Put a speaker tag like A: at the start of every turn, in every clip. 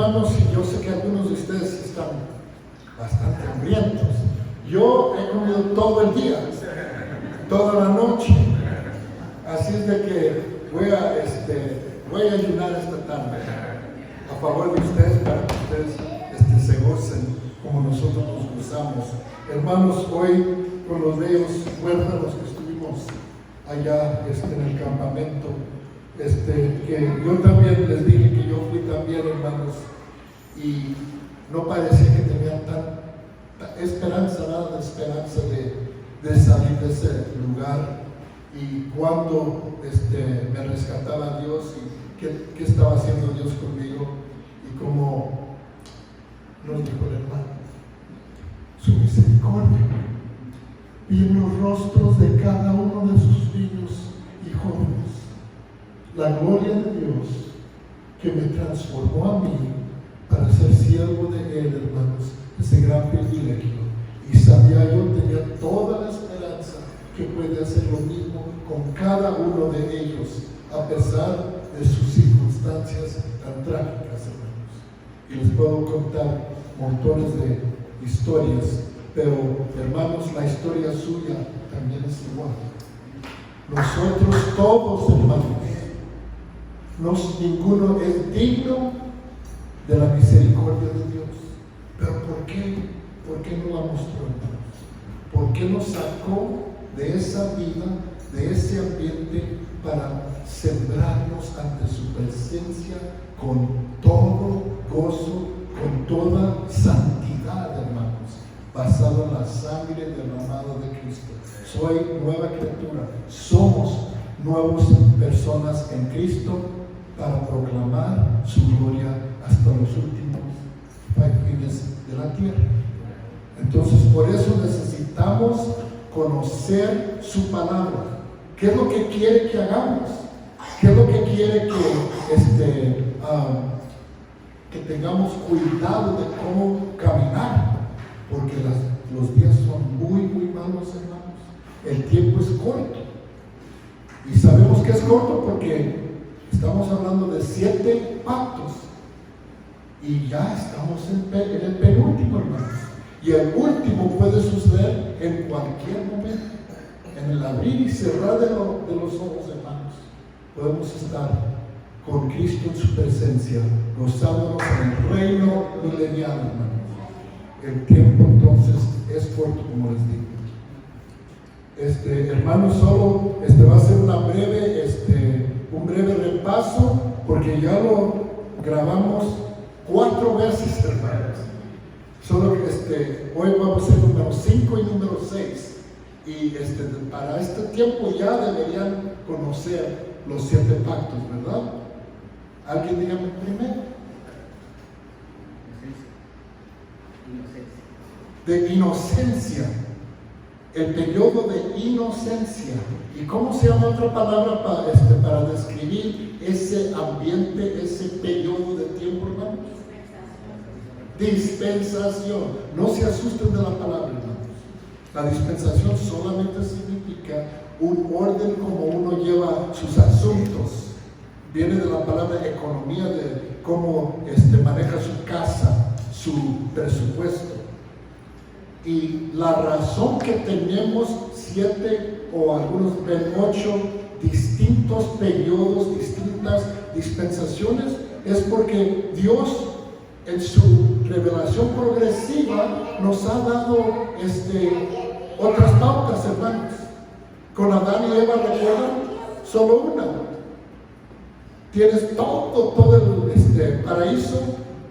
A: hermanos, y yo sé que algunos de ustedes están bastante hambrientos. Yo he comido todo el día, toda la noche. Así es de que voy a ayunar esta tarde a favor de ustedes, para que ustedes se gocen como nosotros nos gozamos. Hermanos, hoy con los bellos huérfanos que estuvimos allá en el campamento, que yo también les dije que yo fui también, hermanos, y no parecía que tenía tanta esperanza, nada de esperanza de salir de ese lugar. Y cuando me rescataba Dios y qué estaba haciendo Dios conmigo, y como nos dijo el hermano, su misericordia y en los rostros de cada uno de sus niños y jóvenes, la gloria de Dios que me transformó a mí para ser siervo de Él, hermanos, ese gran privilegio. Y sabía yo, tenía toda la esperanza que puede hacer lo mismo con cada uno de ellos, a pesar de sus circunstancias tan trágicas, hermanos. Y les puedo contar montones de historias, pero hermanos, la historia suya también es igual. Nosotros todos, hermanos, ninguno es digno de la misericordia de Dios. ¿Pero por qué? ¿Por qué no la mostró, hermanos? ¿Por qué nos sacó de esa vida, de ese ambiente, para sembrarnos ante su presencia con todo gozo, con toda santidad, hermanos, basado en la sangre derramada de Cristo? Soy nueva criatura, somos nuevas personas en Cristo para proclamar su gloria hasta los últimos fines de la tierra. Entonces, por eso necesitamos conocer su palabra. ¿Qué es lo que quiere que hagamos? ¿Qué es lo que quiere que tengamos cuidado de cómo caminar? Porque los días son muy, muy malos, hermanos. El tiempo es corto. Y sabemos que es corto porque estamos hablando de 7 pactos. Y ya estamos en el penúltimo, hermanos. Y el último puede suceder en cualquier momento. En el abrir y cerrar de los ojos, hermanos, podemos estar con Cristo en su presencia, gozándonos en el reino milenial, hermanos. El tiempo entonces es corto, como les digo. Hermanos, solo va a ser un breve repaso, porque ya lo grabamos 4 veces, hermanos. Solo que hoy vamos a hacer número 5 y número 6. Y para este tiempo ya deberían conocer los 7 pactos, ¿verdad? ¿Alguien dígame primero? De inocencia. El periodo de inocencia. ¿Y cómo se llama otra palabra para describir ese ambiente, ese periodo de tiempo, hermanos? Dispensación. No se asusten de la palabra, hermanos. La dispensación solamente significa un orden como uno lleva sus asuntos. Viene de la palabra economía, de cómo maneja su casa, su presupuesto. Y la razón que tenemos 7 o algunos ven 8 distintos periodos, distintas dispensaciones, es porque Dios, en su revelación progresiva, nos ha dado otras pautas, hermanos. Con Adán y Eva, ¿recuerdan? Solo una. Tienes todo el paraíso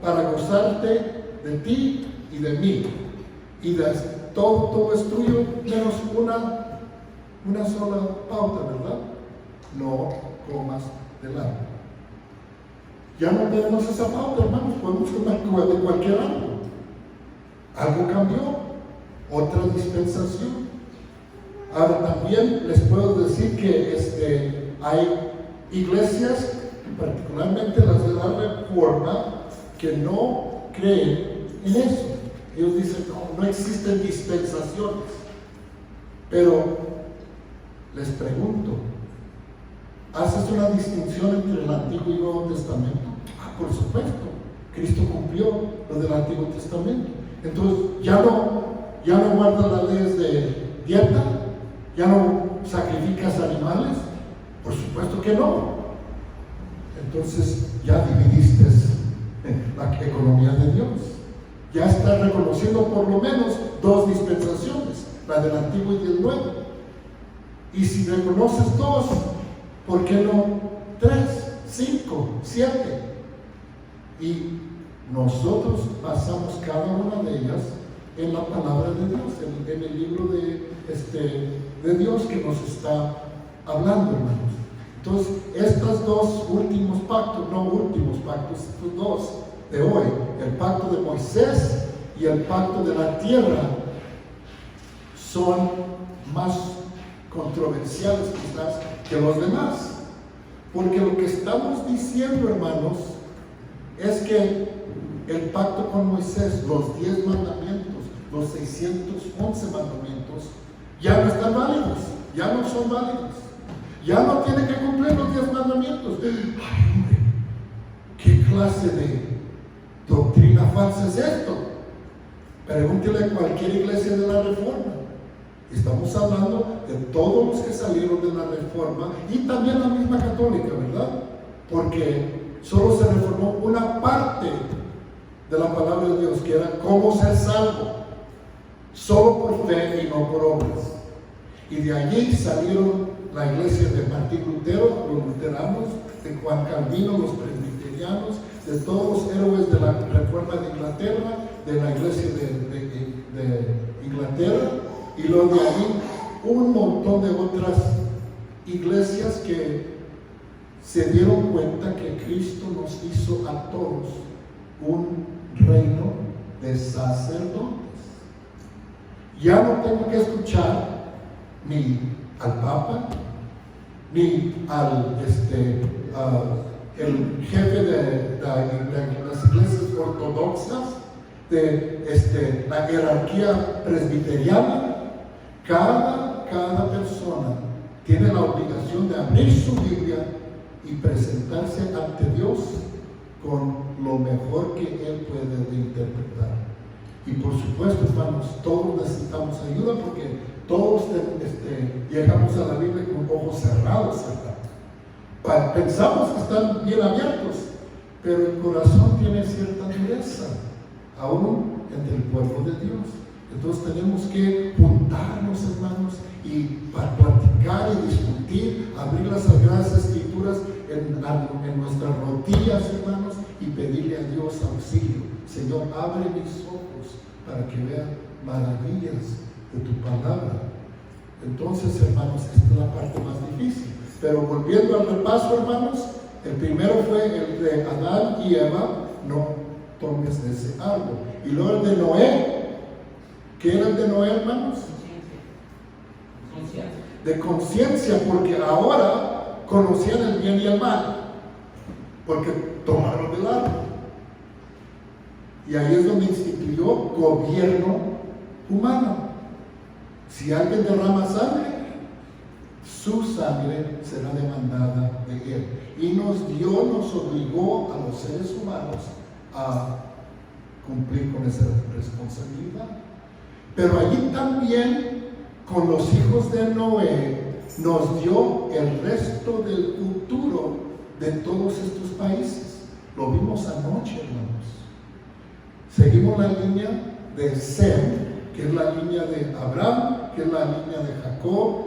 A: para gozarte de ti y de mí. Y todo es tuyo, menos una sola pauta, ¿verdad? No comas del árbol. Ya no tenemos esa pauta, hermanos. Podemos comer de cualquier árbol. Algo cambió. Otra dispensación. Ahora también les puedo decir que hay iglesias, particularmente las de la Reforma, que no creen en eso. Ellos dicen, no existen dispensaciones. Pero les pregunto, ¿haces una distinción entre el Antiguo y Nuevo Testamento? Por supuesto Cristo cumplió lo del Antiguo Testamento. Entonces, ya no guardas las leyes de dieta, ya no sacrificas animales, por supuesto que no. Entonces, ya dividiste la economía de Dios. Ya estás reconociendo por lo menos dos dispensaciones, la del Antiguo y del Nuevo. Y si reconoces dos, ¿por qué no 3, 5, 7? Y nosotros basamos cada una de ellas en la palabra de Dios, en el libro de Dios que nos está hablando, hermanos. Entonces, estos dos últimos pactos, estos dos de hoy, el pacto de Moisés y el pacto de la tierra, son más controversiales quizás que los demás. Porque lo que estamos diciendo, hermanos, es que el pacto con Moisés, los 10 mandamientos, los 611 mandamientos, ya no están válidos, ya no son válidos. Ya no tiene que cumplir los 10 mandamientos. Ay, hombre, ¿qué clase de doctrina falsa es esto? Pregúntele a cualquier iglesia de la Reforma. Estamos hablando de todos los que salieron de la Reforma y también la misma católica, ¿verdad? Porque solo se reformó una parte de la palabra de Dios, que era cómo ser salvo, solo por fe y no por obras. Y de allí salieron la iglesia de Martín Lutero, los luteranos, de Juan Calvino, los presbiterianos, de todos los héroes de la Reforma de Inglaterra, de la iglesia de Inglaterra, y luego de ahí un montón de otras iglesias que se dieron cuenta que Cristo nos hizo a todos un reino de sacerdotes. Ya no tengo que escuchar ni al Papa, ni al el jefe de las iglesias ortodoxas, de la jerarquía presbiteriana. Cada persona tiene la obligación de abrir su Biblia y presentarse ante Dios con lo mejor que Él puede interpretar. Y por supuesto, hermanos, todos necesitamos ayuda porque todos llegamos a la Biblia con ojos cerrados, ¿verdad? Pensamos que están bien abiertos, pero el corazón tiene cierta dureza, aún entre el pueblo de Dios. Entonces tenemos que juntarnos, hermanos, y para platicar y discutir, abrir las Sagradas Escrituras en nuestras rodillas, hermanos, y pedirle a Dios auxilio. Señor, abre mis ojos para que vean maravillas de tu palabra. Entonces, hermanos, esta es la parte más difícil. Pero volviendo al repaso, hermanos, el primero fue el de Adán y Eva, no tomes de ese árbol. Y luego el de Noé. ¿Qué era el de Noé, hermanos?
B: Conciencia.
A: De conciencia, porque ahora conocían el bien y el mal, porque tomaron del árbol. Y ahí es donde instituyó gobierno humano. Si alguien derrama sangre, su sangre será demandada de él. Y nos obligó a los seres humanos a cumplir con esa responsabilidad. Pero allí también, con los hijos de Noé, nos dio el resto del futuro de todos estos países. Lo vimos anoche, hermanos. Seguimos la línea de Sem, que es la línea de Abraham, que es la línea de Jacob,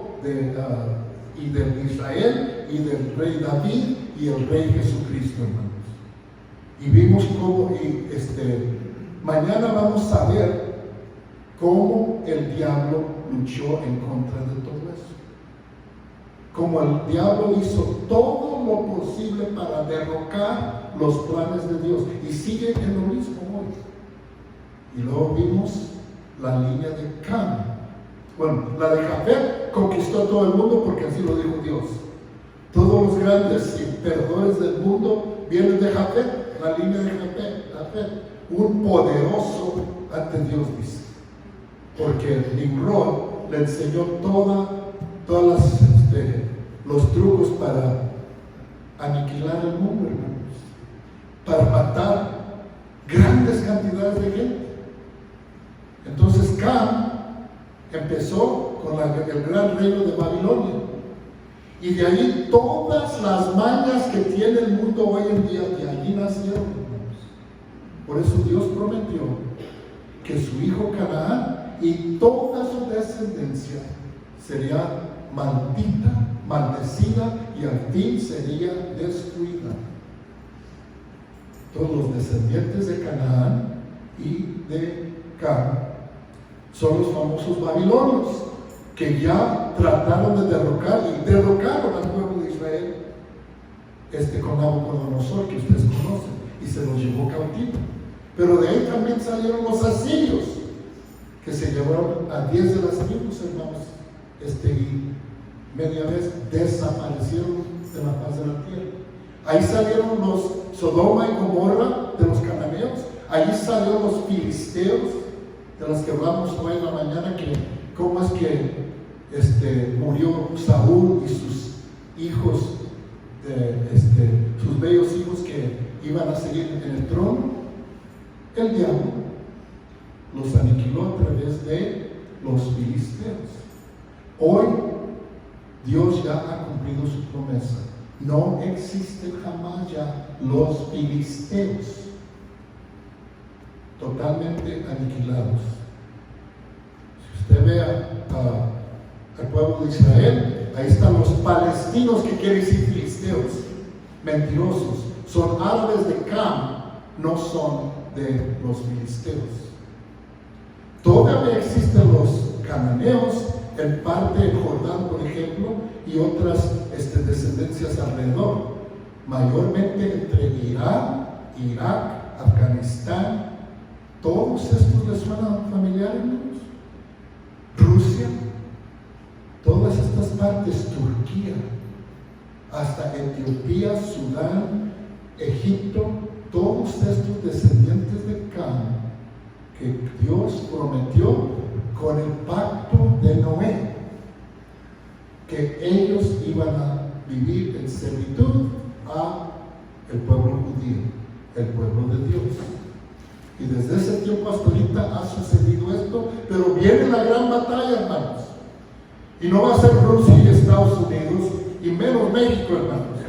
A: y de Israel, y del rey David, y el rey Jesucristo, hermanos. Y vimos cómo, mañana vamos a ver cómo el diablo luchó en contra de todo eso. Como el diablo hizo todo lo posible para derrocar los planes de Dios. Y sigue en lo mismo hoy. Y luego vimos la línea de Cam. Bueno, la de Jafet conquistó todo el mundo porque así lo dijo Dios. Todos los grandes perdedores del mundo vienen de Jafet, la línea de Jafet. Un poderoso ante Dios, dice. Porque Nimrod le enseñó todos los trucos para aniquilar el mundo, hermanos, para matar grandes cantidades de gente. Entonces Cam empezó con el gran reino de Babilonia. Y de ahí todas las mañas que tiene el mundo hoy en día, de allí nacieron, hermanos. Por eso Dios prometió que su hijo Canaán y toda su descendencia sería maldita, maldecida y al fin sería destruida. Todos los descendientes de Canaán y de Cam son los famosos babilonios, que ya trataron de derrocar y derrocaron al pueblo de Israel, con Nabucodonosor, que ustedes conocen, y se los llevó cautivo. Pero de ahí también salieron los asirios, que se llevaron a 10 de las tribus, hermanos, y media vez desaparecieron de la faz de la tierra. Ahí salieron los Sodoma y Gomorra de los cananeos, ahí salieron los filisteos, de los que hablamos hoy en la mañana, que cómo es que murió Saúl y sus hijos, sus bellos hijos que iban a seguir en el trono. El diablo los aniquiló a través de los filisteos. Hoy Dios ya ha cumplido su promesa. No existen jamás ya los filisteos, totalmente aniquilados. Si usted ve al pueblo de Israel, ahí están los palestinos, que quiere decir filisteos, mentirosos. Son árabes de Cam, no son de los filisteos. Todavía existen los cananeos en parte de Jordán, por ejemplo, y otras descendencias alrededor, mayormente entre Irán, Irak, Afganistán. ¿Todos estos les suenan familiares, hermanos? Rusia, todas estas partes, Turquía, hasta Etiopía, Sudán, Egipto, todos estos descendientes de Cam, que Dios prometió con el pacto de Noé, que ellos iban a vivir en servitud a el pueblo judío, el pueblo de Dios. Y desde ese tiempo hasta ahorita ha sucedido esto, pero viene la gran batalla, hermanos. Y no va a ser Rusia y Estados Unidos, y menos México, hermanos.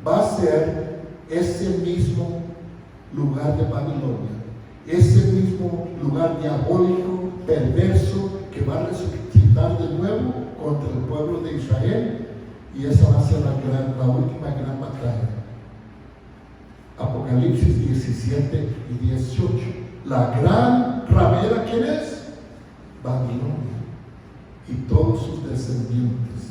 A: Va a ser ese mismo lugar de Babilonia, ese mismo lugar diabólico, perverso, que va a resucitar de nuevo contra el pueblo de Israel, y esa va a ser la última gran batalla. Apocalipsis 17 y 18. La gran ramera, ¿quién es? Babilonia y todos sus descendientes.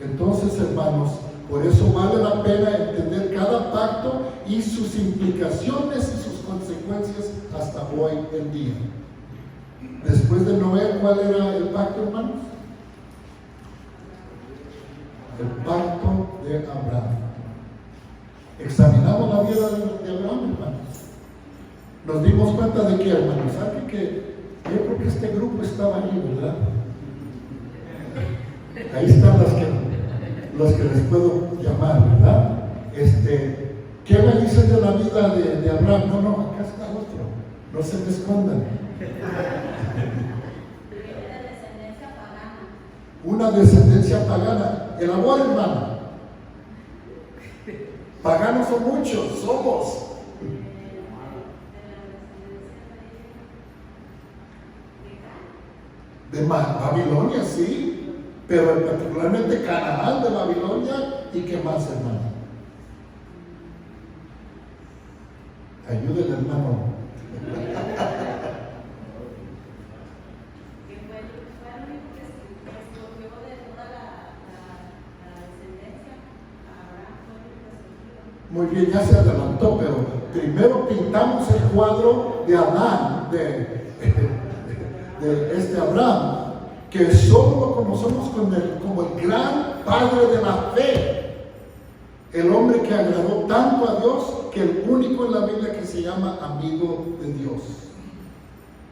A: Entonces, hermanos, por eso vale la pena entender cada pacto y sus implicaciones y sus consecuencias hasta hoy en día. Después de Noé, ¿cuál era el pacto, hermanos? El pacto de Abraham. Examinamos la vida de Abraham, hermanos. Nos dimos cuenta de que, hermanos, ¿saben que yo creo que este grupo estaba ahí, ¿verdad? Ahí están los que les puedo llamar, ¿verdad? ¿Qué me dicen de la vida de Abraham? No, acá está otro. No se me escondan. Una descendencia pagana. Elabora, hermano. Paganos son muchos, somos. De Babilonia, sí, pero particularmente Canaán de Babilonia. ¿Y qué más, hermano? Ayúdenle, hermano. Muy bien, ya se adelantó, pero primero pintamos el cuadro de Adán, de Abraham, que solo lo conocemos como el gran padre de la fe, el hombre que agradó tanto a Dios, que el único en la Biblia que se llama amigo de Dios.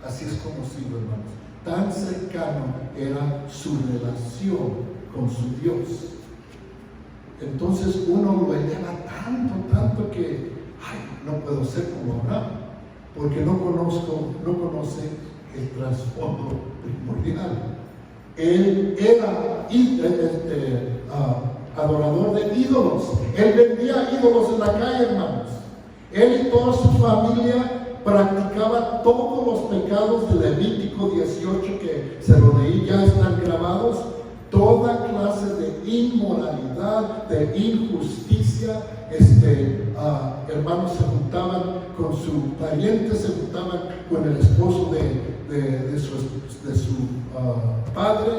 A: Así es conocido, hermanos. Tan cercano era su relación con su Dios. Entonces uno lo eleva tanto que, no puedo ser como Abraham. porque no conoce el trasfondo primordial. Él era adorador de ídolos. Él vendía ídolos en la calle, hermanos. Él y toda su familia practicaba todos los pecados de Levítico 18, que se lo leí, ya están grabados. Toda clase de inmoralidad, de injusticia. Hermanos se juntaban con su pariente, se juntaban con el esposo de su padre,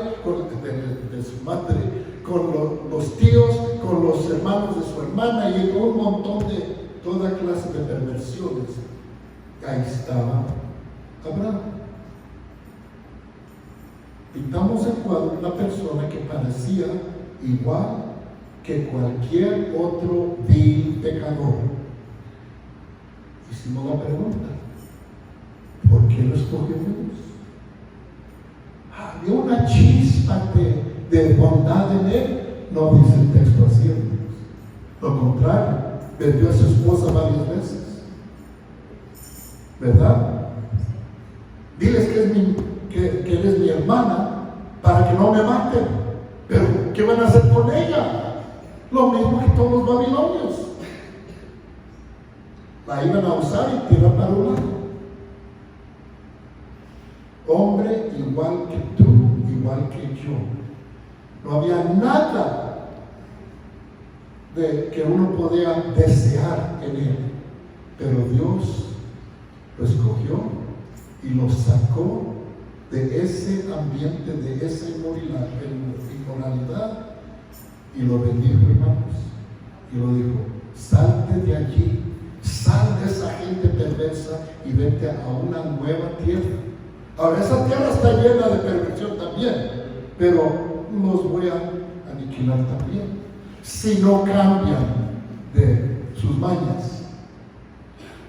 A: de su madre, con los tíos, con los hermanos de su hermana, y un montón de toda clase de perversiones. Ahí estaba Abraham. Pintamos el cuadro de una persona que parecía igual que cualquier otro vil pecador. Hicimos la pregunta: ¿por qué lo escogió Dios? Había una chispa de bondad en él. No dice el texto así, hermanos. Lo contrario, vendió a su esposa varias veces, ¿verdad? Diles que eres mi hermana para que no me maten. Pero ¿qué van a hacer con ella? Lo mismo que todos los babilonios. La iban a usar y tirar para un lado. Hombre igual que tú, igual que yo. No había nada de que uno podía desear en él. Pero Dios lo escogió y lo sacó de ese ambiente, de esa inmoralidad, y lo bendijo, hermanos, y lo dijo: salte de allí, sal de esa gente perversa y vete a una nueva tierra. Ahora, esa tierra está llena de perversión también, pero los voy a aniquilar también si no cambian de sus mañas.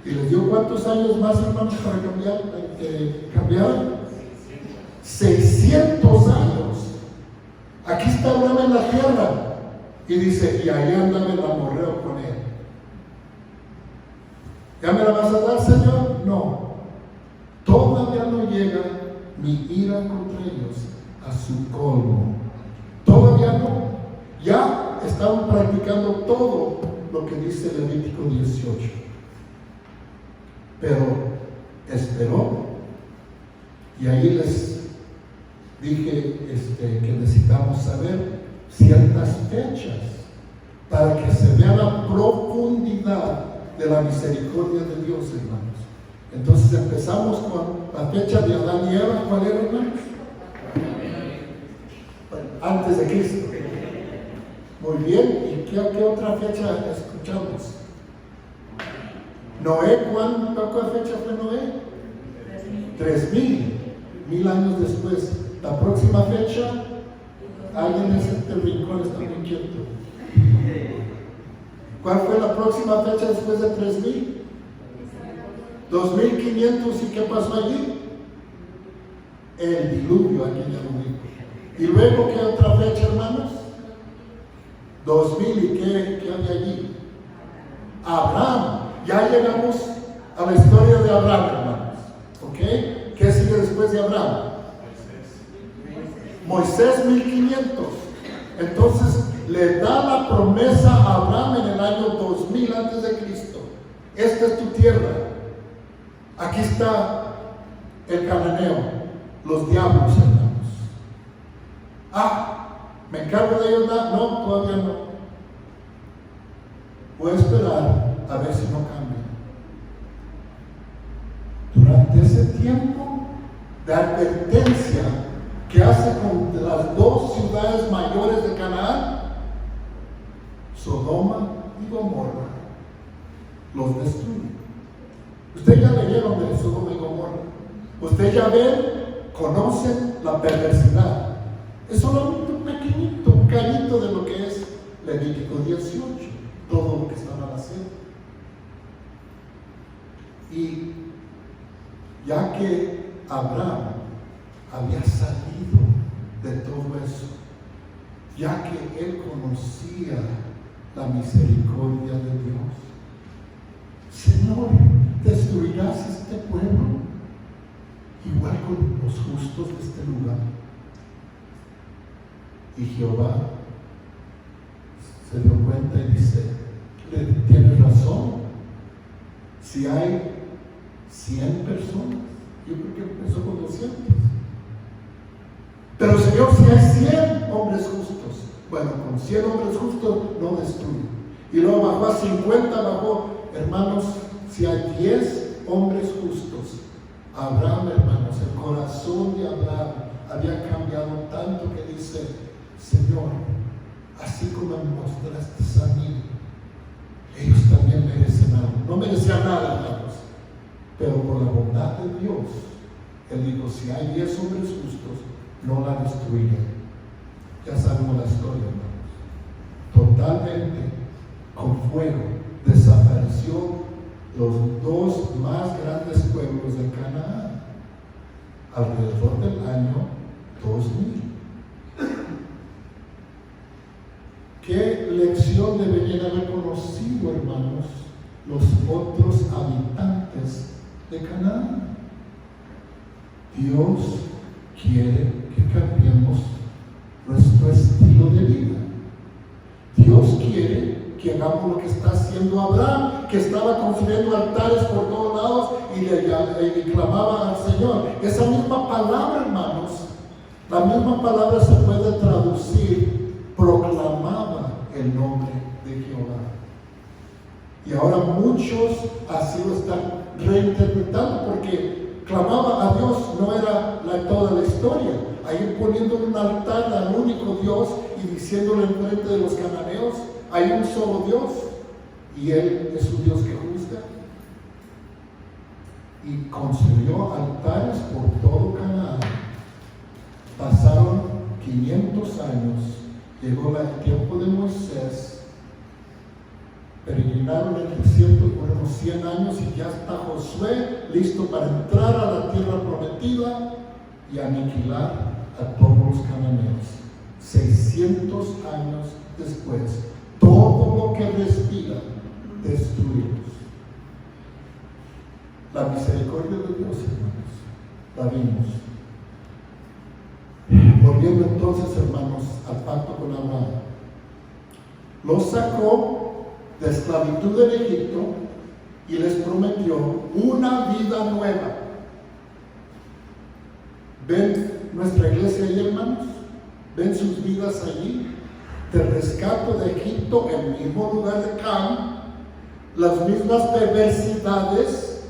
A: Y les dio ¿cuántos años más, hermanos, para cambiar? 600 años. Aquí está Abraham en la tierra y dice: y ahí andaba el amorreo con él. ¿Ya me la vas a dar, Señor? No. Todavía no llega mi ira contra ellos a su colmo. Todavía no. Ya estaban practicando todo lo que dice Levítico 18. Pero esperó, y ahí les dije que necesitamos saber ciertas fechas para que se vea la profundidad de la misericordia de Dios, hermanos. Entonces empezamos con la fecha de Adán y Eva. ¿Cuál era, hermanos? Antes de Cristo. Muy bien. ¿Y qué otra fecha escuchamos? Noé. ¿Cuál fecha fue Noé? 3000 años después. La próxima fecha, alguien en este rincón está muy quieto. ¿Cuál fue la próxima fecha después de 3000? 2500. ¿Y qué pasó allí? El diluvio, aquí ya lo dijo. ¿Y luego qué otra fecha, hermanos? 2000. ¿Y qué había allí? Abraham. Ya llegamos a la historia de Abraham, hermanos. ¿Ok? ¿Qué sigue después de Abraham? Moisés, 1500. Entonces le da la promesa a Abraham en el año 2000 antes de Cristo. Esta es tu tierra. Aquí está el cananeo, los diablos, hermanos. ¿Me encargo de ellos? No, todavía no. Voy a esperar a ver si no cambia. Durante ese tiempo de advertencia que hace con las dos ciudades mayores de Canaán, Sodoma y Gomorra, los destruye. Ustedes ya leyeron de Sodoma y Gomorra. Ustedes ya ven, conocen la perversidad. Es solamente un pequeñito, un cañito de lo que es Levítico 18, todo lo que estaban haciendo. Y ya que Abraham había salido de todo eso, ya que él conocía la misericordia de Dios, Señor, ¿destruirás este los justos de este lugar. Y Jehová se dio cuenta y dice, tienes razón, si hay 100 personas, yo creo que empezó con 200, pero Señor, si hay 100 hombres justos, bueno, con 100 hombres justos no destruye. Y luego bajó a 50, bajó, hermanos, si hay 10 hombres justos, Abraham, hermanos, el corazón de Abraham había cambiado tanto que dice, Señor, así como me mostraste a mí, ellos también merecen algo. No merecían nada, hermanos, pero por la bondad de Dios, Él dijo, si hay 10 hombres justos, no la destruiré. Ya sabemos la historia, hermanos. Totalmente, con fuego, desapareció los dos más grandes pueblos de Canaán, alrededor del año 2000. ¿Qué lección deberían haber conocido, hermanos, los otros habitantes de Canaán? Dios quiere que cambiemos nuestro estilo de vida. Dios quiere que hagamos lo que está haciendo Abraham, que estaba construyendo altares por todos lados y clamaba al Señor. Esa misma palabra, hermanos, la misma palabra se puede traducir, proclamaba el nombre de Jehová. Y ahora muchos así lo están reinterpretando, porque clamaba a Dios no era toda la historia. Ahí poniéndole un altar al único Dios y diciéndole enfrente de los cananeos, hay un solo Dios y Él es un Dios que juzga. Y construyó altares por todo Canaán. Pasaron 500 años, llegó el tiempo de Moisés, peregrinaron el desierto por unos 100 años y ya está Josué listo para entrar a la tierra prometida y aniquilar a todos los cananeos. 600 años después, todo lo que respira, destruimos. La misericordia de Dios, hermanos, la vimos. Volviendo entonces, hermanos, al pacto con Abraham. Los sacó de esclavitud en Egipto y les prometió una vida nueva. ¿Ven nuestra iglesia ahí, hermanos? ¿Ven sus vidas allí? Te rescato de Egipto, el mismo lugar de Cam, las mismas perversidades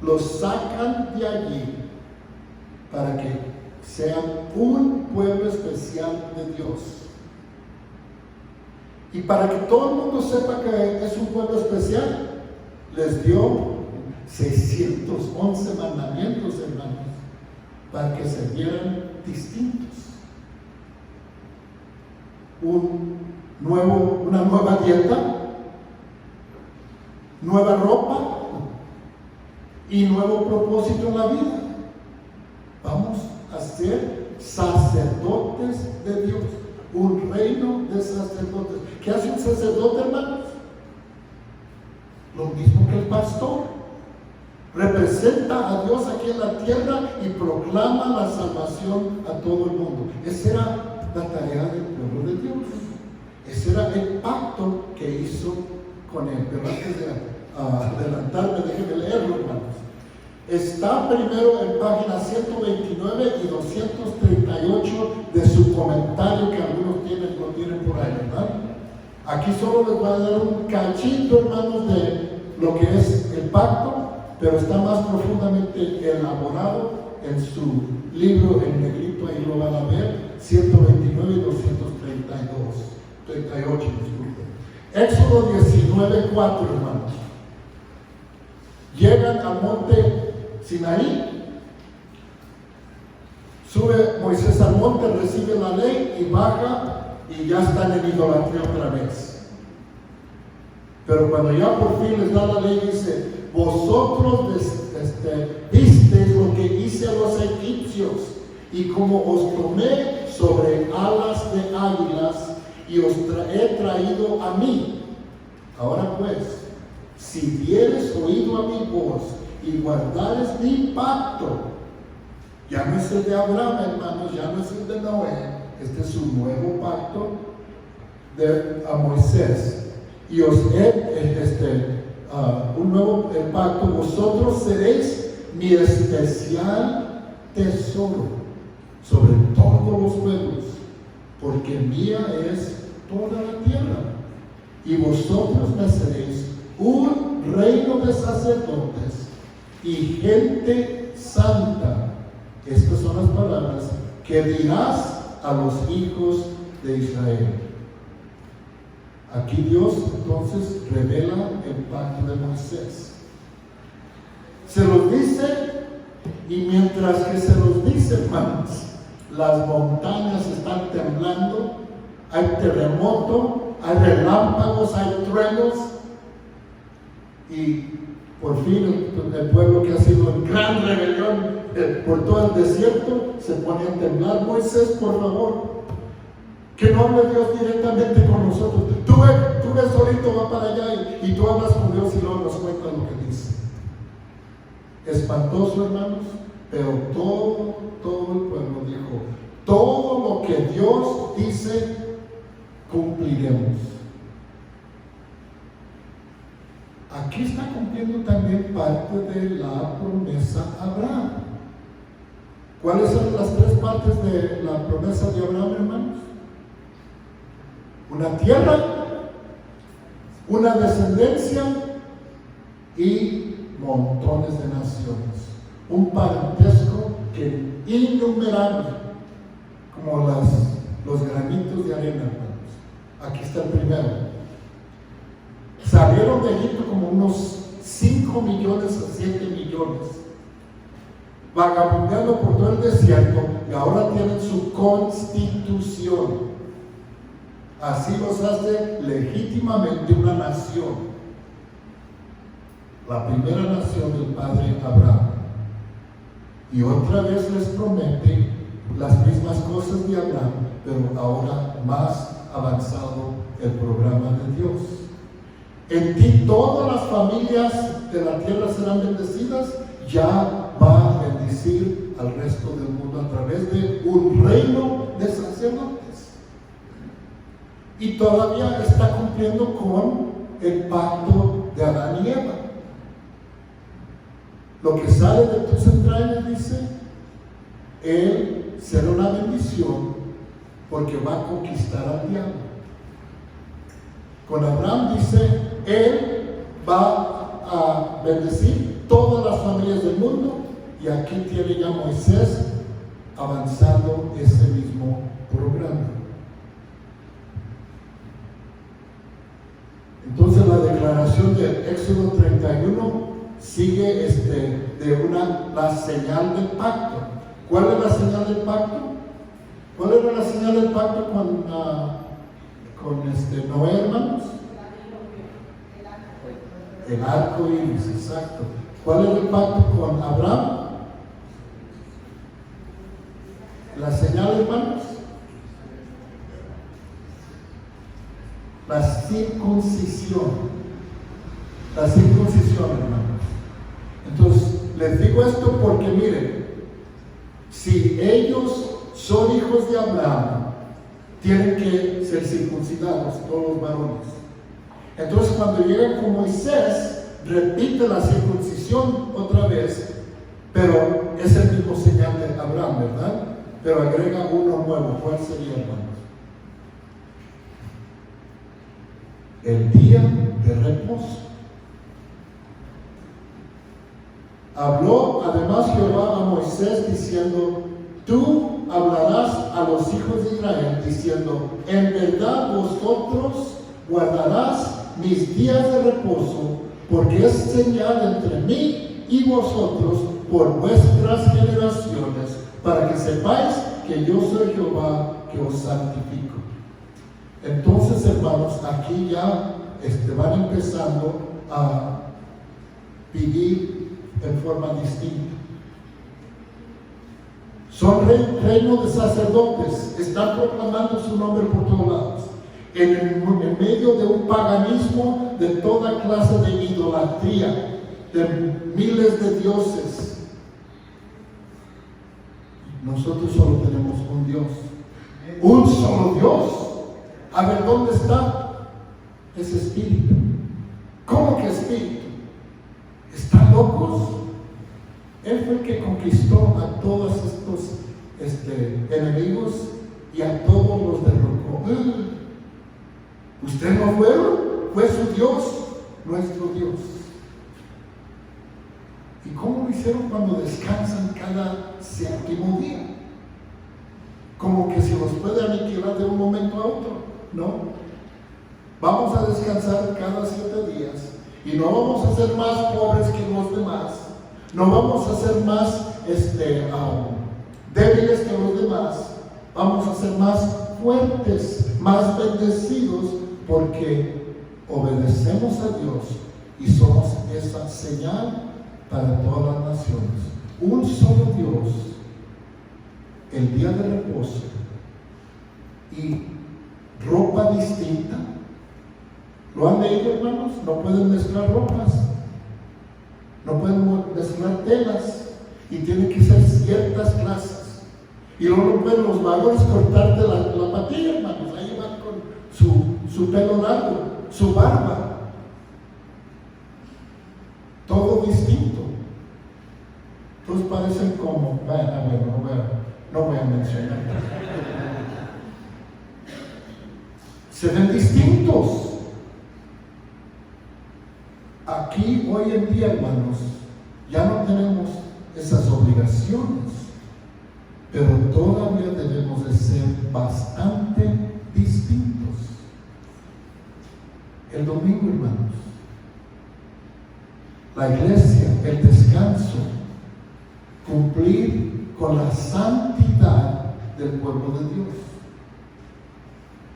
A: los sacan de allí para que sean un pueblo especial de Dios. Y para que todo el mundo sepa que es un pueblo especial, les dio 611 mandamientos, hermanos, para que se vieran distintos. Una nueva dieta, nueva ropa y nuevo propósito en la vida. Vamos a ser sacerdotes de Dios, un reino de sacerdotes. ¿Qué hace un sacerdote, hermanos? Lo mismo que el pastor. Representa a Dios aquí en la tierra y proclama la salvación a todo el mundo. Esa era la tarea del pueblo de Dios. Ese era el pacto que hizo con él. Pero antes de adelantarme, déjenme leerlo, hermanos. Está primero en páginas 129 y 238 de su comentario, que algunos lo tienen por ahí, ¿verdad? Aquí solo les voy a dar un cachito, hermanos, de lo que es el pacto, pero está más profundamente elaborado en su libro en negrito, ahí lo van a ver, 129 y 238, disculpen. Éxodo 19:4, hermanos. Llegan al monte Sinaí, sube Moisés al monte, recibe la ley y baja, y ya están en idolatría otra vez. Pero cuando ya por fin les da la ley, dice: vosotros visteis lo que hice a los egipcios, y como os tomé sobre alas de águilas y os he traído a mí. Ahora pues, si dieres oído a mi voz y guardares mi pacto, Ya no es el de Abraham, hermanos, ya no es el de Noé. Este es un nuevo pacto a Moisés. Y os he, un nuevo pacto. Vosotros seréis mi especial tesoro sobre todos los pueblos, porque mía es toda la tierra. Y vosotros me seréis un reino de sacerdotes y gente santa. Estas son las palabras que dirás a los hijos de Israel. Aquí Dios entonces revela el pacto de Moisés. Se los dice, y mientras que se los dice, hermanos, las montañas están temblando, hay terremoto, hay relámpagos, hay truenos, y por fin el pueblo que ha sido en gran rebelión por todo el desierto se pone a temblar. Moisés, por favor, que no hable Dios directamente con nosotros. Tú ves solito, va para allá y tú hablas con Dios y luego nos cuenta lo que dice. Espantoso, hermanos, pero todo el pueblo dijo: todo lo que Dios dice, cumpliremos. Aquí está cumpliendo también parte de la promesa a Abraham. ¿Cuáles son las tres partes de la promesa de Abraham, hermanos? Una tierra, una descendencia y montones de naciones. Un parentesco que innumerable, como los granitos de arena, hermanos. Aquí está el primero. Salieron de Egipto como unos 5 millones a 7 millones, vagabundeando por todo el desierto, y ahora tienen su constitución. Así los hace legítimamente una nación, la primera nación del padre Abraham. Y otra vez les promete las mismas cosas de Abraham, pero ahora más avanzado el programa de Dios. En ti todas las familias de la tierra serán bendecidas. Ya va a bendecir al resto del mundo a través de un reino de sacerdotes. Y todavía está cumpliendo con el pacto de Adán y Eva. Lo que sale de tus entrañas, dice, él será una bendición porque va a conquistar al diablo. Con Abraham dice, él va a bendecir todas las familias del mundo, y aquí tiene ya Moisés avanzando ese mismo programa. Entonces la declaración de Éxodo 31 sigue la señal del pacto. ¿Cuál es la señal del pacto? ¿Cuál era la señal del pacto con Noé, hermanos? El arco iris, exacto. ¿Cuál es el pacto con Abraham? La señal, hermanos. La circuncisión. La circuncisión, hermanos. Entonces, les digo esto porque miren, si ellos son hijos de Abraham, tienen que ser circuncidados, todos los varones. Entonces, cuando llegan con Moisés, repite la circuncisión otra vez, pero es el mismo señal de Abraham, ¿verdad? Pero agrega uno nuevo. ¿Cuál sería, hermanos? El día de reposo. Habló además Jehová a Moisés diciendo: tú hablarás a los hijos de Israel diciendo: en verdad vosotros guardarás mis días de reposo, porque es señal entre mí y vosotros por vuestras generaciones, para que sepáis que yo soy Jehová que os santifico. Entonces, hermanos, aquí ya van empezando a vivir en forma distinta. Son reino de sacerdotes, están proclamando su nombre por todos lados. En medio de un paganismo de toda clase de idolatría, de miles de dioses. Nosotros solo tenemos un Dios, un solo Dios. A ver, ¿dónde está? Es espíritu. ¿Cómo que espíritu? ¿Están locos? Él fue el que conquistó a todos estos enemigos y a todos los derrotó. ¿Ustedes no fueron? Fue su Dios, nuestro Dios. ¿Y cómo lo hicieron cuando descansan cada séptimo día? Como que se los puede aniquilar de un momento a otro. No. Vamos a descansar cada 7 días y no vamos a ser más pobres que los demás. No vamos a ser más débiles que los demás. Vamos a ser más fuertes, más bendecidos, porque obedecemos a Dios y somos esa señal para todas las naciones. Un solo Dios, el día de reposo y ropa distinta. ¿Lo han leído, hermanos? No pueden mezclar ropas, no pueden mezclar telas, y tienen que ser ciertas clases. Y no pueden los varones cortarte la patilla, hermanos. Ahí van con su pelo largo, su barba, todo distinto. Todos parecen como, no voy a mencionar. Se ven distintos. Aquí hoy en día, hermanos, ya no tenemos esas obligaciones, pero todavía debemos de ser bastante distintos. El domingo, hermanos, la iglesia, el descanso, cumplir con la santidad del pueblo de Dios.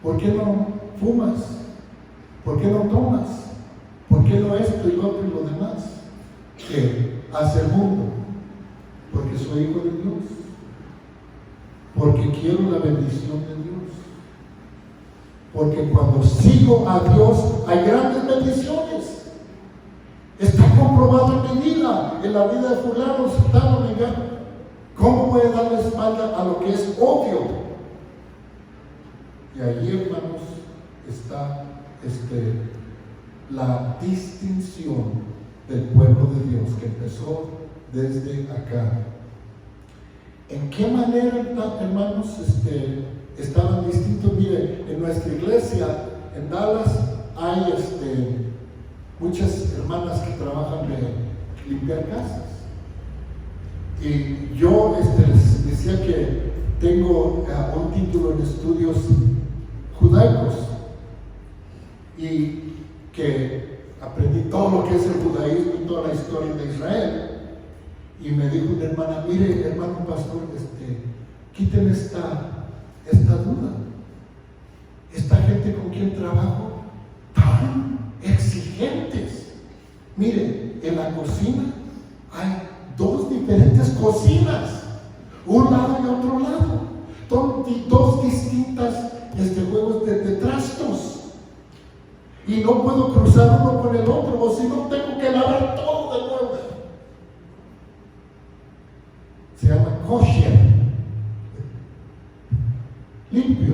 A: ¿Por qué no fumas? ¿Por qué no tomas? ¿Por qué no esto y lo otro y lo demás? ¿Qué hace el mundo? Porque soy hijo de Dios. Porque quiero la bendición de Dios. Porque cuando sigo a Dios hay grandes bendiciones. Está comprobado en mi vida, en la vida de fulano, sultano, mengano. ¿Cómo voy a darle espalda a lo que es obvio? Y allí, hermanos, está la distinción del pueblo de Dios que empezó desde acá. ¿En qué manera, hermanos, estaban distintos? Mire, en nuestra iglesia, en Dallas, hay muchas hermanas que trabajan de limpiar casas. Y yo les decía que tengo un título en estudios judaicos y que aprendí todo lo que es el judaísmo y toda la historia de Israel. Y me dijo una hermana: mire, hermano pastor, quiten esta duda. Esta gente con quien trabajo, tan exigentes. Mire, en la cocina hay 2 diferentes cocinas, un lado y otro lado, 2 distintas juegos de trastos. Y no puedo cruzar uno con el otro, o si no tengo que lavar todo de nuevo. Se llama kosher, limpio,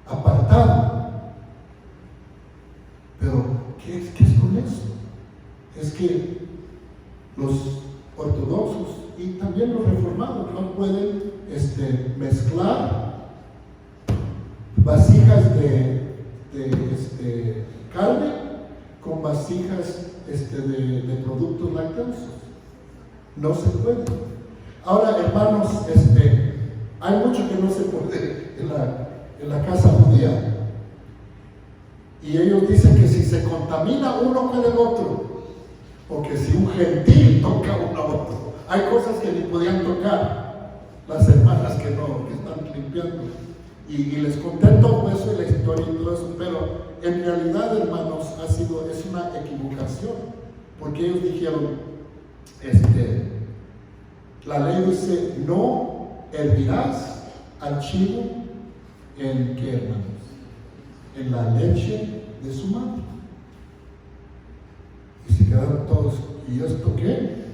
A: apartado. Pero ¿qué es con eso? Es que los ortodoxos y también los reformados no pueden mezclar vasijas de carne con vasijas de productos lactosos. No se puede. Ahora, hermanos, hay mucho que no se puede en la casa judía. Y ellos dicen que si se contamina uno con el otro, o que si un gentil toca uno a otro, hay cosas que ni podían tocar las hermanas que están limpiando. Y les conté todo eso y la historia y todo eso, pero en realidad, hermanos, es una equivocación, porque ellos dijeron, la ley dice: no hervirás al chivo en ¿qué, hermanos? En la leche de su madre. Y se quedaron todos: ¿y esto qué?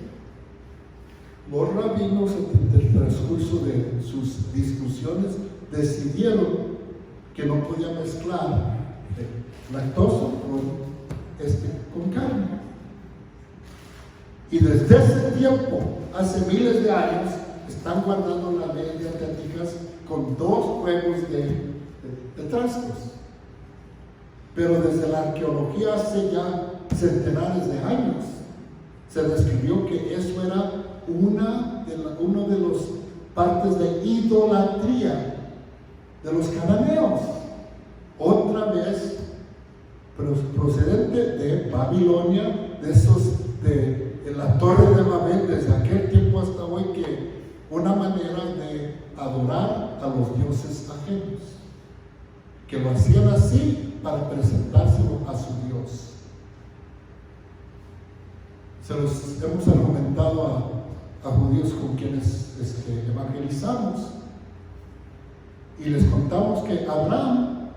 A: Los rabinos interpretaron transcurso de sus discusiones, decidieron que no podía mezclar lactosa con carne. Y desde ese tiempo, hace miles de años, están guardando la ley de Levíticos con 2 juegos de trastos. Pero desde la arqueología hace ya centenares de años, se describió que eso era una de las partes de idolatría de los cananeos. Otra vez, procedente de Babilonia, de la Torre de Babel, desde aquel tiempo hasta hoy, que una manera de adorar a los dioses ajenos, que lo hacían así para presentárselo a su Dios. Se los hemos argumentado a judíos con quienes evangelizamos, y les contamos que Abraham,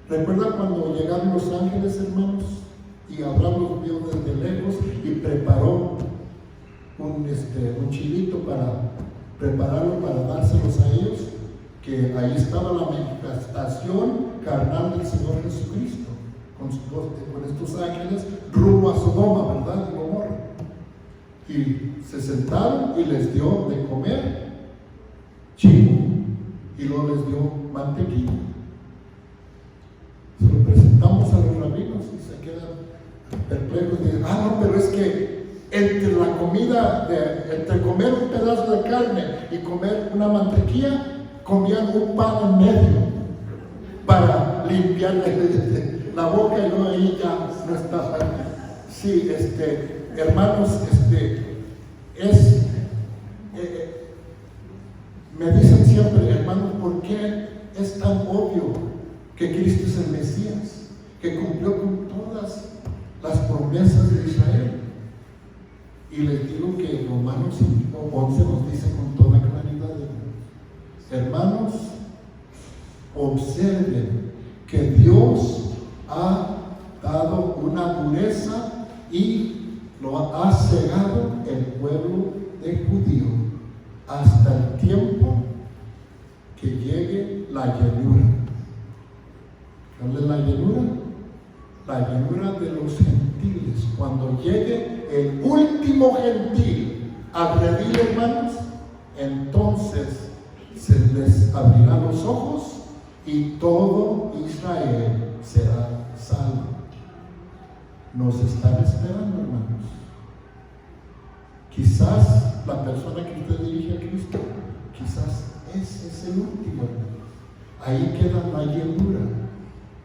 A: ¿recuerdan cuando llegaron los ángeles, hermanos? Y Abraham los vio desde lejos y preparó un chilito para prepararlo para dárselos a ellos, que ahí estaba la manifestación carnal del Señor Jesucristo, con estos ángeles rumbo a Sodoma, ¿verdad? Y Gomorra. Y se sentaron y les dio de comer chivo, y luego les dio mantequilla. Se lo presentamos a los rabinos y se quedan perplejos y dicen: no, pero es que entre la comida, entre comer un pedazo de carne y comer una mantequilla, comían un pan en medio para limpiar la boca, y luego ahí ya no estaba. Sí, hermanos, me dicen siempre, hermanos, ¿por qué es tan obvio que Cristo es el Mesías, que cumplió con todas las promesas de Israel? Y les digo que Romanos 5:11 nos dice con toda claridad, hermanos, observen que Dios ha dado una dureza y lo ha cegado el pueblo de judío hasta el tiempo que llegue la llenura. ¿Cuál es la llenura? La llenura de los gentiles. Cuando llegue el último gentil al redil, hermanos, entonces se les abrirán los ojos y todo Israel será salvo. Nos están esperando, hermanos. Quizás la persona que usted dirige a Cristo, quizás ese es el último. Ahí queda la llenura.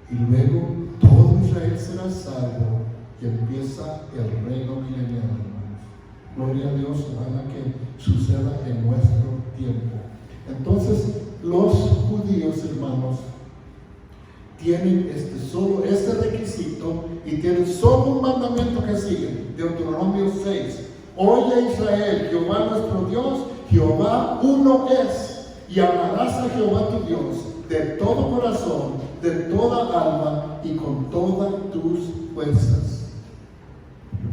A: Y luego todo Israel será salvo y empieza el reino milenial, hermanos. Gloria a Dios, ojalá que suceda en nuestro tiempo. Entonces, los judíos, hermanos, tienen solo este requisito y tienen solo un mandamiento que sigue, Deuteronomio 6. Oye Israel, Jehová nuestro Dios, Jehová uno es, y amarás a Jehová tu Dios de todo corazón, de toda alma y con todas tus fuerzas.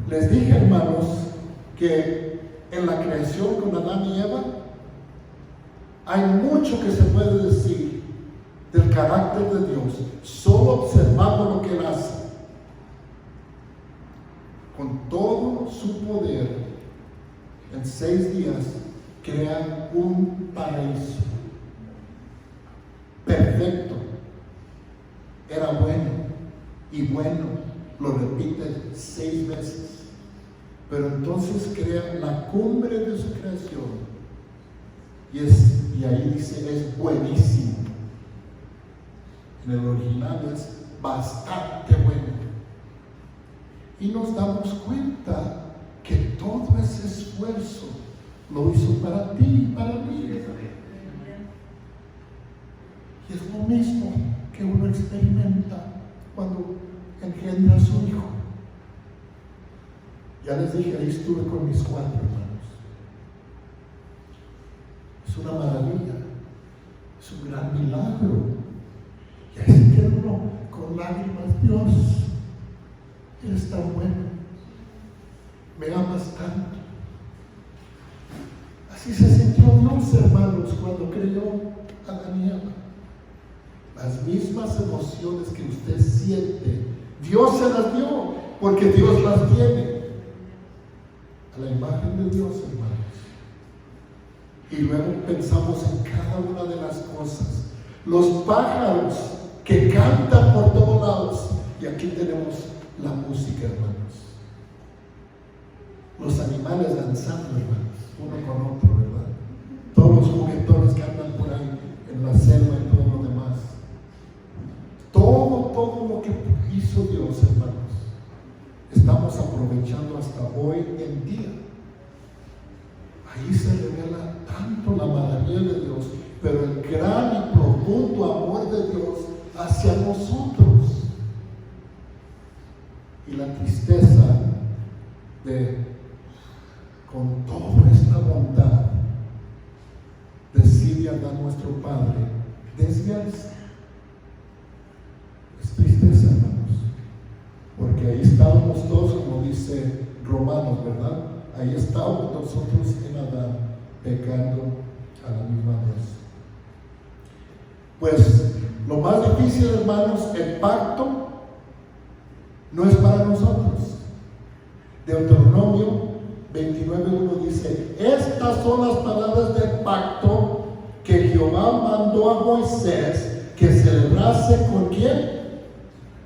A: Les dije, hermanos, que en la creación con Adán y Eva hay mucho que se puede decir del carácter de Dios, solo observando lo que Él hace. Con todo su poder, en 6 días crea un paraíso perfecto. Era bueno y bueno, lo repite 6 veces. Pero entonces crea la cumbre de su creación, y ahí dice es buenísimo. En el original es bastante bueno. Y nos damos cuenta que todo ese esfuerzo lo hizo para ti y para mí. Y es lo mismo que uno experimenta cuando engendra a su hijo. Ya les dije, ahí estuve con mis 4 hermanos. Es una maravilla, es un gran milagro. Y ahí se queda uno con lágrimas. Dios, eres tan bueno, me amas tanto. Así se sintió Dios, hermanos, cuando creó a Adán y Eva. Las mismas emociones que usted siente, Dios se las dio, porque Dios las tiene. A la imagen de Dios, hermanos. Y luego pensamos en cada una de las cosas. Los pájaros que cantan por todos lados. Y aquí tenemos la música, hermanos. Los animales danzando, hermanos, uno con otro, ¿verdad? Todos los juguetones que andan por ahí en la selva y todo lo demás. Todo lo que hizo Dios, hermanos, estamos aprovechando hasta hoy en día. Ahí se revela tanto la maravilla de Dios, pero el gran y profundo amor de Dios hacia nosotros. Y la tristeza de, con toda esta bondad, decide a nuestro Padre desviarse. Es tristeza, hermanos, porque ahí estábamos todos, como dice Romanos, ¿verdad? Ahí estábamos nosotros en Adán, pecando a la misma vez. Pues lo más difícil, hermanos, el pacto no es para nosotros. Deuteronomio 29:1 dice: estas son las palabras del pacto que Jehová mandó a Moisés que celebrase ¿con quién?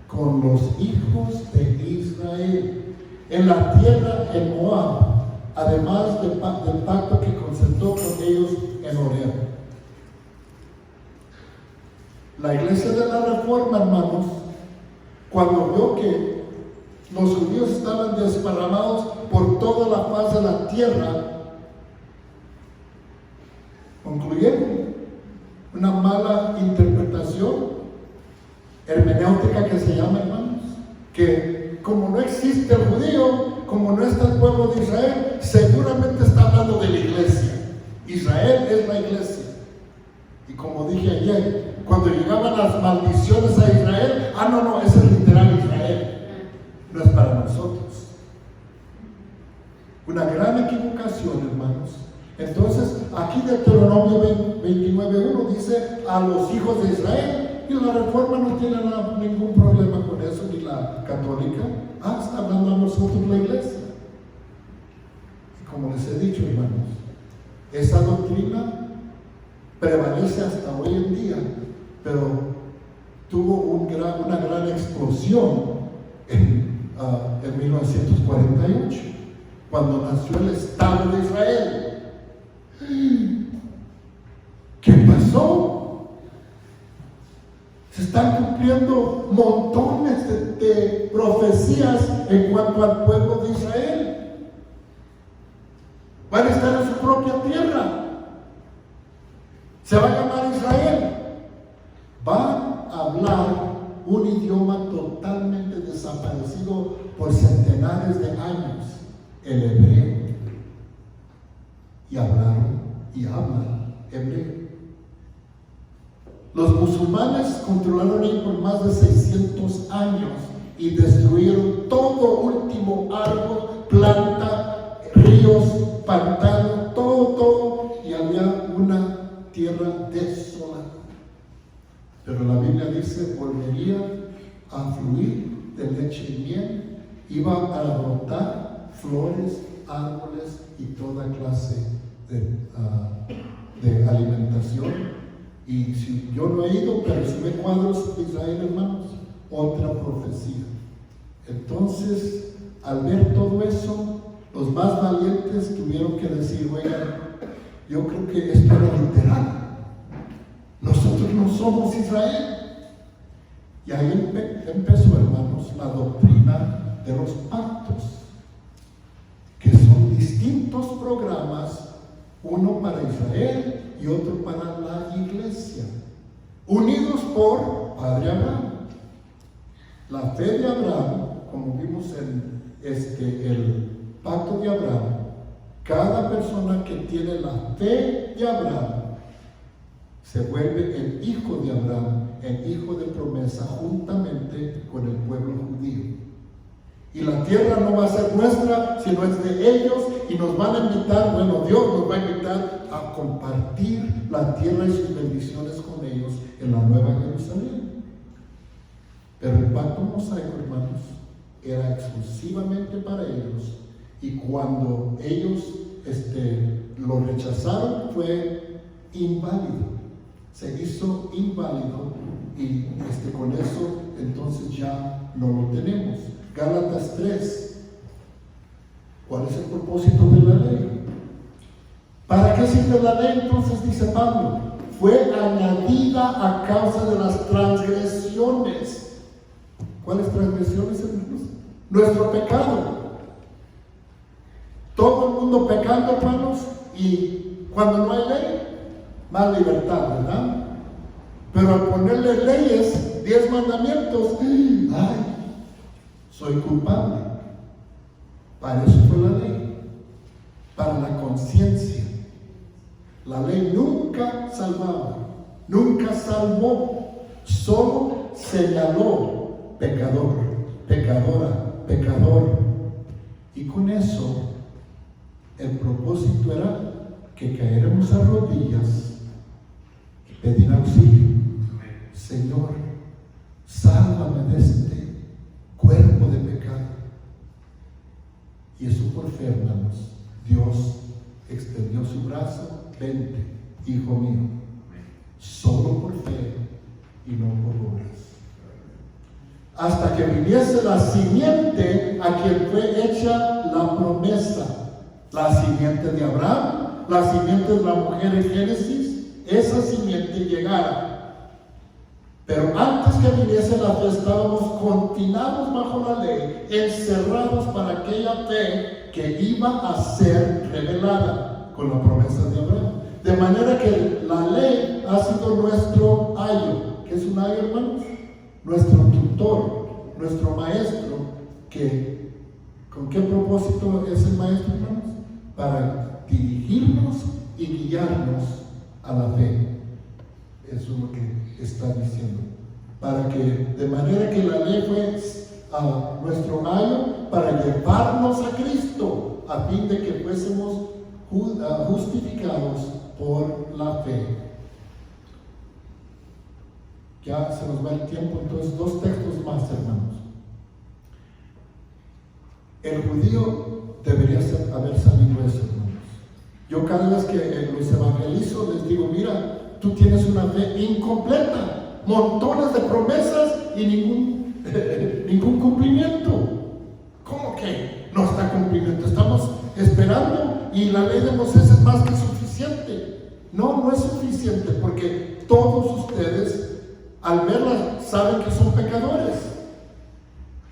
A: Con los hijos de Israel en la tierra en Moab, además del pacto que concertó con ellos en Horeb. La iglesia de la Reforma, hermanos, cuando vio que los judíos estaban desparramados por toda la faz de la tierra, concluyeron una mala interpretación hermenéutica que se llama, hermanos, que como no existe el judío, como no está el pueblo de Israel, seguramente está hablando de la iglesia. Israel es la iglesia. Y como dije ayer, cuando llegaban las maldiciones a Israel, no, ese es literal Israel, no es para nosotros. Una gran equivocación, hermanos. Entonces, aquí Deuteronomio 29:1 dice a los hijos de Israel, y la Reforma no tiene ningún problema con eso, ni la católica. Está hablando a nosotros la iglesia. Y como les he dicho, hermanos, esa doctrina prevalece hasta hoy en día, pero tuvo una gran explosión en 1948, cuando nació el Estado de Israel. ¿Qué pasó? Se están cumpliendo montones de profecías en cuanto al pueblo de Israel. Van a estar en su propia tierra. Se va a llamar Israel. Van a hablar un idioma totalmente desaparecido por centenares de años, el hebreo. Y hablaron y hablan hebreo. Los musulmanes controlaron ahí por más de 600 años y destruyeron todo último árbol, planta, ríos, pantano, todo, y había una tierra desolada. Pero la Biblia dice, volvería a fluir de leche y miel, iba a brotar flores, árboles y toda clase de alimentación. Y si yo no he ido, pero si ve cuadros de Israel, hermanos, otra profecía. Entonces, al ver todo eso, los más valientes tuvieron que decir, oigan, yo creo que esto era literal. Nosotros no somos Israel. Y ahí empezó, hermanos, la doctrina de los pactos, que son distintos programas, uno para Israel y otro para la iglesia, unidos por Padre Abraham. La fe de Abraham, como vimos en el pacto de Abraham, cada persona que tiene la fe de Abraham se vuelve el hijo de Abraham, el hijo de promesa, juntamente con el pueblo judío. Y la tierra no va a ser nuestra, sino es de ellos, y nos van a invitar, bueno, Dios nos va a invitar a compartir la tierra y sus bendiciones con ellos en la Nueva Jerusalén. Pero el pacto mosaico, hermanos, era exclusivamente para ellos, y cuando ellos lo rechazaron fue inválido, se hizo inválido, y con eso entonces ya no lo tenemos. Gálatas 3. ¿Cuál es el propósito de la ley? ¿Para qué sirve la ley? Entonces dice Pablo, fue añadida a causa de las transgresiones. ¿Cuáles transgresiones, hermanos? Nuestro pecado. Todo el mundo pecando, hermanos, y cuando no hay ley, más libertad, ¿verdad? Pero al ponerle leyes, 10 mandamientos, ¡ay! Soy culpable. Para eso fue la ley, para la conciencia. La ley nunca salvaba, nunca salvó, solo señaló pecador, pecadora, pecador. Y con eso, el propósito era que caéramos a rodillas y pedir auxilio. Señor, sálvame de este cuerpo de pecado. Y eso por fe, hermanos, Dios extendió su brazo, vente, hijo mío, solo por fe y no por obras. Hasta que viniese la simiente a quien fue hecha la promesa, la simiente de Abraham, la simiente de la mujer en Génesis, esa simiente llegara. Pero antes que viniese la fe, estábamos confinados bajo la ley, encerrados para aquella fe que iba a ser revelada con la promesa de Abraham. De manera que la ley ha sido nuestro ayo. ¿Qué es un ayo, hermanos? Nuestro tutor, nuestro maestro. ¿Con qué propósito es el maestro, hermanos? Para dirigirnos y guiarnos a la fe. Eso es lo que está diciendo. De manera que la ley fue nuestro ayo para llevarnos a Cristo, a fin de que fuésemos justificados por la fe. Ya se nos va el tiempo, entonces 2 textos más, hermanos. El judío debería haber sabido eso, hermanos. Yo cada vez que los evangelizo les digo, mira, tú tienes una fe incompleta, montones de promesas y ningún cumplimiento. ¿Cómo que no está cumplimiento? Estamos esperando y la ley de Moisés es más que suficiente. No es suficiente, porque todos ustedes al verla saben que son pecadores.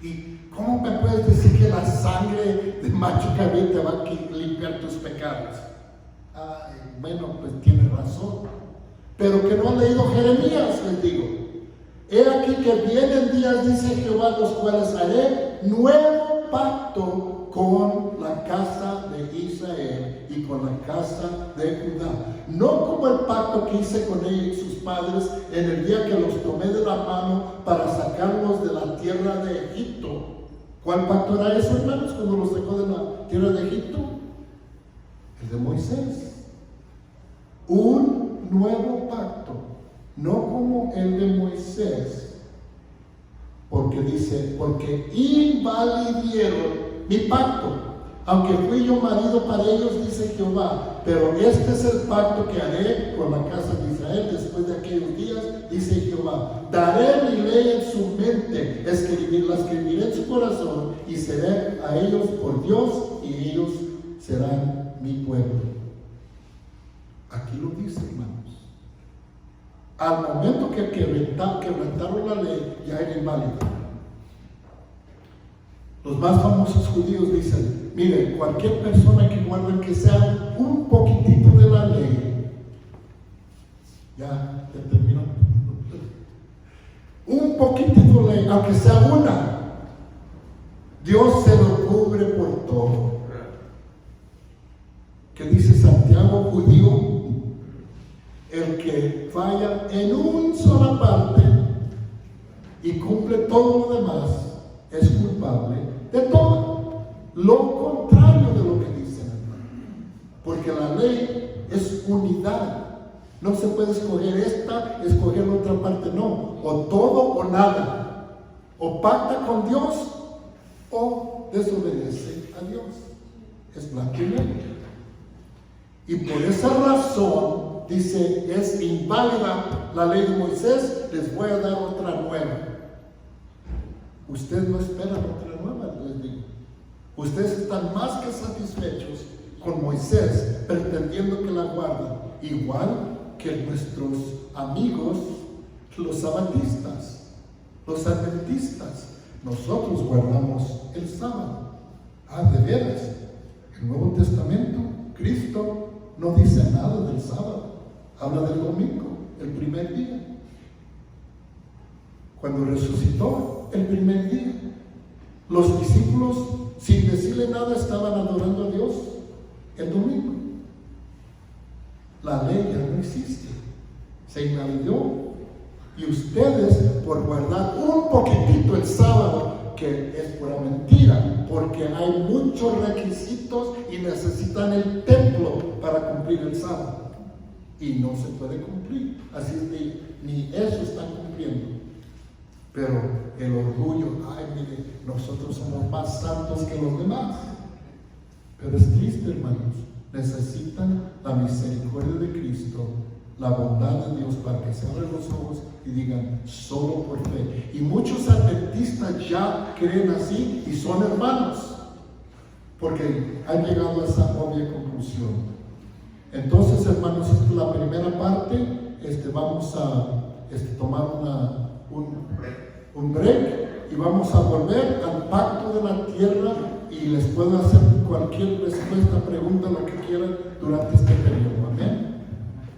A: ¿Y cómo me puedes decir que la sangre de macho cabrío te va a limpiar tus pecados? Bueno, pues tiene razón. Pero que no han leído Jeremías, les digo. He aquí que vienen días, dice Jehová, los cuales haré nuevo pacto con la casa de Israel y con la casa de Judá. No como el pacto que hice con ellos y sus padres en el día que los tomé de la mano para sacarlos de la tierra de Egipto. ¿Cuál pacto era eso, hermanos, cuando los sacó de la tierra de Egipto? El de Moisés. Un nuevo pacto, no como el de Moisés, porque dice, porque invalidieron mi pacto, aunque fui yo marido para ellos, dice Jehová, pero este es el pacto que haré con la casa de Israel después de aquellos días, dice Jehová, daré mi ley en su mente, la escribiré en su corazón, y seré a ellos por Dios, y ellos serán mi pueblo. Aquí lo dice, hermanos. Al momento que quebrantaron la ley, ya era inválido. Los más famosos judíos dicen, miren, cualquier persona que guarde que sea un poquitito de la ley, ya terminó. Un poquitito de ley, aunque sea una, Dios se lo cubre por todo. ¿Qué dice Santiago, judío? El que falla en una sola parte y cumple todo lo demás es culpable de todo lo contrario de lo que dicen, porque la ley es unidad. No se puede escoger esta, escoger la otra parte, no. O todo o nada. O pacta con Dios o desobedece a Dios. Es blanco y negro. Y por esa razón, dice, es inválida la ley de Moisés, les voy a dar otra nueva. Ustedes no esperan otra nueva, les digo. Ustedes están más que satisfechos con Moisés, pretendiendo que la guarden, igual que nuestros amigos, los sabatistas, los adventistas. Nosotros guardamos el sábado. De veras, el Nuevo Testamento, Cristo no dice nada del sábado, habla del domingo, el primer día. Cuando resucitó, el primer día, los discípulos, sin decirle nada, estaban adorando a Dios el domingo. La ley ya no existe, se invalidó. Y ustedes, por guardar un poquitito el sábado, que es pura mentira, porque hay muchos requisitos y necesitan el templo para cumplir el sábado. Y no se puede cumplir, así es que ni eso están cumpliendo. Pero el orgullo, mire, nosotros somos más santos que los demás. Pero es triste, hermanos. Necesitan la misericordia de Cristo, la bondad de Dios, para que se abran los ojos y digan, solo por fe. Y muchos adventistas ya creen así y son hermanos, porque han llegado a esa obvia conclusión. Entonces, hermanos, esta es la primera parte. Vamos a tomar un break y vamos a volver al pacto de la tierra, y les puedo hacer cualquier respuesta, pregunta, lo que quieran durante este